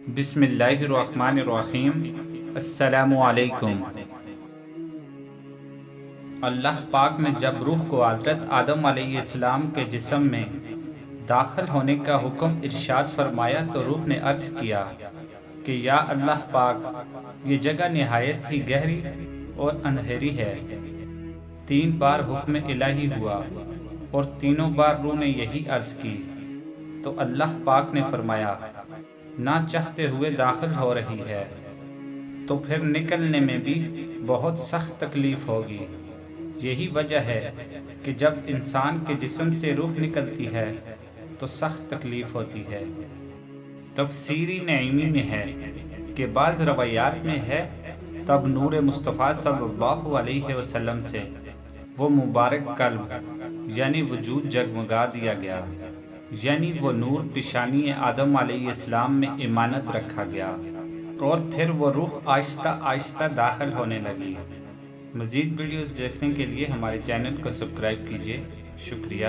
بسم اللہ الرحمن الرحیم۔ السلام علیکم۔ اللہ پاک نے جب روح کو حضرت آدم علیہ السلام کے جسم میں داخل ہونے کا حکم ارشاد فرمایا تو روح نے عرض کیا کہ یا اللہ پاک، یہ جگہ نہایت ہی گہری اور اندھیری ہے۔ 3 بار حکم الہی ہوا اور تینوں بار روح نے یہی عرض کی تو اللہ پاک نے فرمایا نہ چاہتے ہوئے داخل ہو رہی ہے تو پھر نکلنے میں بھی بہت سخت تکلیف ہوگی۔ یہی وجہ ہے کہ جب انسان کے جسم سے روح نکلتی ہے تو سخت تکلیف ہوتی ہے۔ تفسیری نعیمی میں ہے کہ بعض روایات میں ہے تب نور مصطفیٰ صلی اللہ علیہ وسلم سے وہ مبارک قلب یعنی وجود جگمگا دیا گیا، یعنی وہ نور پیشانی آدم علیہ السلام میں امانت رکھا گیا اور پھر وہ روح آہستہ آہستہ داخل ہونے لگی۔ مزید ویڈیوز دیکھنے کے لیے ہمارے چینل کو سبسکرائب کیجیے۔ شکریہ۔